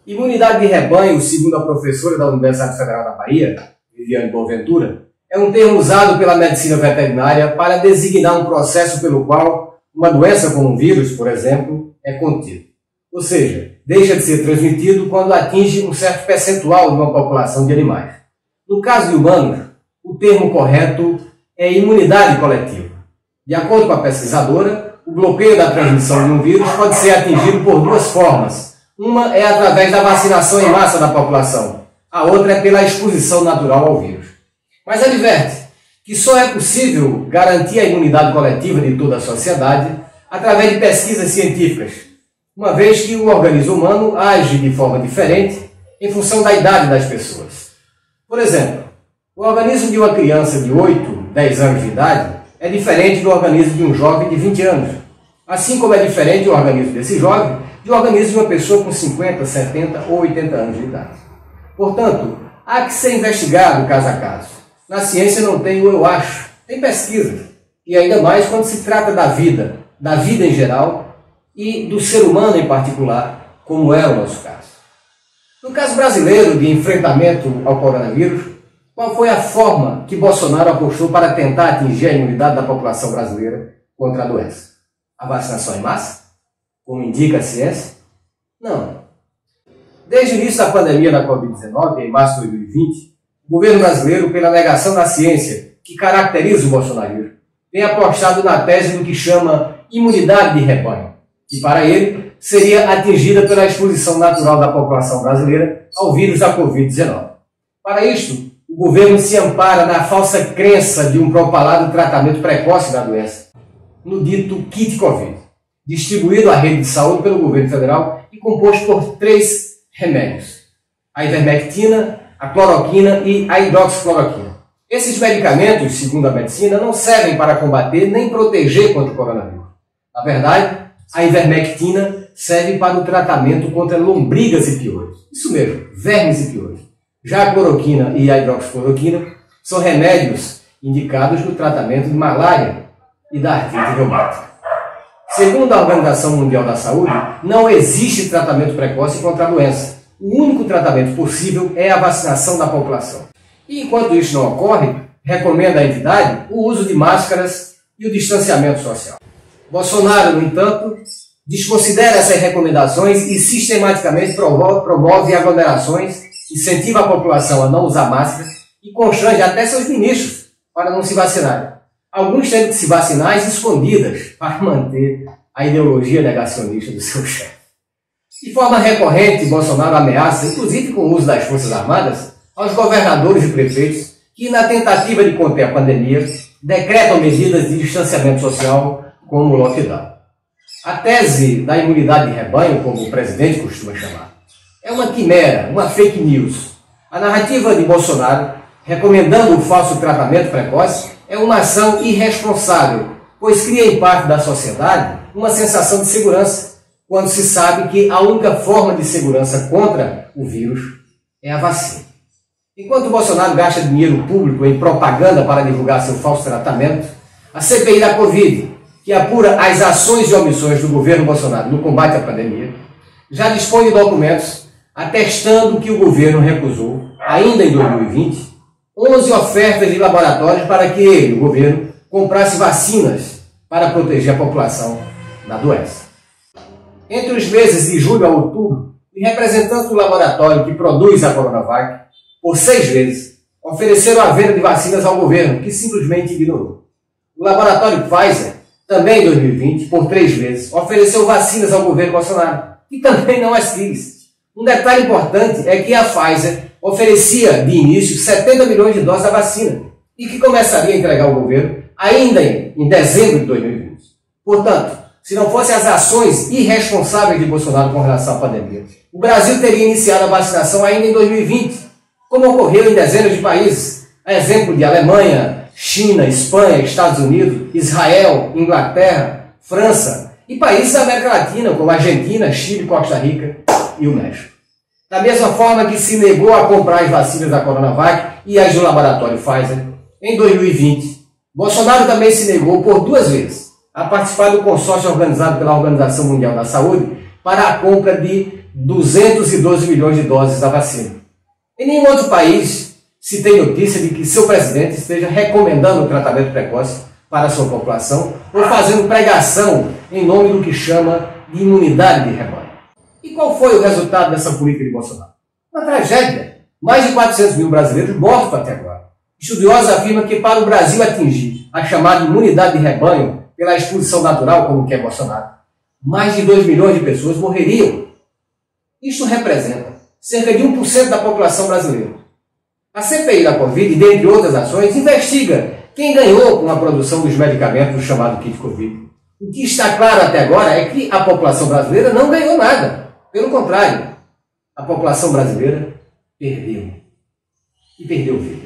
Imunidade de rebanho, segundo a professora da Universidade Federal da Bahia, Viviane Boaventura, é um termo usado pela medicina veterinária para designar um processo pelo qual uma doença como um vírus, por exemplo, é contida. Ou seja, deixa de ser transmitido quando atinge um certo percentual de uma população de animais. No caso de humanos, o termo correto é imunidade coletiva. De acordo com a pesquisadora, o bloqueio da transmissão de um vírus pode ser atingido por duas formas. Uma é através da vacinação em massa da população, a outra é pela exposição natural ao vírus. Mas adverte que só é possível garantir a imunidade coletiva de toda a sociedade através de pesquisas científicas, uma vez que o organismo humano age de forma diferente em função da idade das pessoas. Por exemplo, o organismo de uma criança de 8, 10 anos de idade é diferente do organismo de um jovem de 20 anos, assim como é diferente o organismo desse jovem do organismo de uma pessoa com 50, 70 ou 80 anos de idade. Portanto, há que ser investigado caso a caso. Na ciência não tem o eu acho, tem pesquisa. E ainda mais quando se trata da vida em geral e do ser humano em particular, como é o nosso caso. No caso brasileiro de enfrentamento ao coronavírus, qual foi a forma que Bolsonaro apostou para tentar atingir a imunidade da população brasileira contra a doença? A vacinação em massa? Como indica a ciência? Não. Desde o início da pandemia da Covid-19, em março de 2020, o governo brasileiro, pela negação da ciência que caracteriza o bolsonarismo, tem apostado na tese do que chama imunidade de rebanho, que para ele seria atingida pela exposição natural da população brasileira ao vírus da Covid-19. Para isto, o governo se ampara na falsa crença de um propalado tratamento precoce da doença, no dito kit Covid, distribuído à rede de saúde pelo governo federal e composto por 3 remédios: a ivermectina, a cloroquina e a hidroxicloroquina. Esses medicamentos, segundo a medicina, não servem para combater nem proteger contra o coronavírus. Na verdade, a ivermectina serve para o tratamento contra lombrigas e piolhos. Isso mesmo, vermes e piolhos. Já a cloroquina e a hidroxicloroquina são remédios indicados no tratamento de malária e da artrite reumática. Segundo a Organização Mundial da Saúde, não existe tratamento precoce contra a doença. O único tratamento possível é a vacinação da população. E enquanto isso não ocorre, recomenda a entidade o uso de máscaras e o distanciamento social. Bolsonaro, no entanto, desconsidera essas recomendações e sistematicamente promove aglomerações, incentiva a população a não usar máscaras e constrange até seus ministros para não se vacinarem. Alguns tendo que se vacinar às escondidas para manter a ideologia negacionista do seu chefe. De forma recorrente, Bolsonaro ameaça, inclusive com o uso das Forças Armadas, aos governadores e prefeitos que, na tentativa de conter a pandemia, decretam medidas de distanciamento social como o lockdown. A tese da imunidade de rebanho, como o presidente costuma chamar, é uma quimera, uma fake news. A narrativa de Bolsonaro, recomendando o falso tratamento precoce, é uma ação irresponsável, pois cria em parte da sociedade uma sensação de segurança, quando se sabe que a única forma de segurança contra o vírus é a vacina. Enquanto Bolsonaro gasta dinheiro público em propaganda para divulgar seu falso tratamento, a CPI da Covid, que apura as ações e omissões do governo Bolsonaro no combate à pandemia, já dispõe de documentos atestando que o governo recusou, ainda em 2020, 11 ofertas de laboratórios para que ele, o governo, comprasse vacinas para proteger a população da doença. Entre os meses de julho a outubro, os representantes do laboratório que produz a Coronavac, por 6 vezes, ofereceram a venda de vacinas ao governo, que simplesmente ignorou. O laboratório Pfizer, também em 2020, por 3 vezes, ofereceu vacinas ao governo Bolsonaro, que também não as quis. Um detalhe importante é que a Pfizer oferecia, de início, 70 milhões de doses da vacina e que começaria a entregar ao governo ainda em dezembro de 2020. Portanto, se não fossem as ações irresponsáveis de Bolsonaro com relação à pandemia, o Brasil teria iniciado a vacinação ainda em 2020, como ocorreu em dezenas de países, a exemplo de Alemanha, China, Espanha, Estados Unidos, Israel, Inglaterra, França e países da América Latina, como Argentina, Chile, Costa Rica e o México. Da mesma forma que se negou a comprar as vacinas da Coronavac e as do laboratório Pfizer, em 2020, Bolsonaro também se negou por 2 vezes a participar do consórcio organizado pela Organização Mundial da Saúde para a compra de 212 milhões de doses da vacina. Em nenhum outro país se tem notícia de que seu presidente esteja recomendando o tratamento precoce para a sua população ou fazendo pregação em nome do que chama de imunidade de rebanho. E qual foi o resultado dessa política de Bolsonaro? Uma tragédia. Mais de 400 mil brasileiros mortos até agora. Estudiosos afirmam que para o Brasil atingir a chamada imunidade de rebanho pela exposição natural, como quer Bolsonaro, mais de 2 milhões de pessoas morreriam. Isto representa cerca de 1% da população brasileira. A CPI da Covid, dentre outras ações, investiga quem ganhou com a produção dos medicamentos do chamado kit Covid. O que está claro até agora é que a população brasileira não ganhou nada. Pelo contrário, a população brasileira perdeu. E perdeu vidas.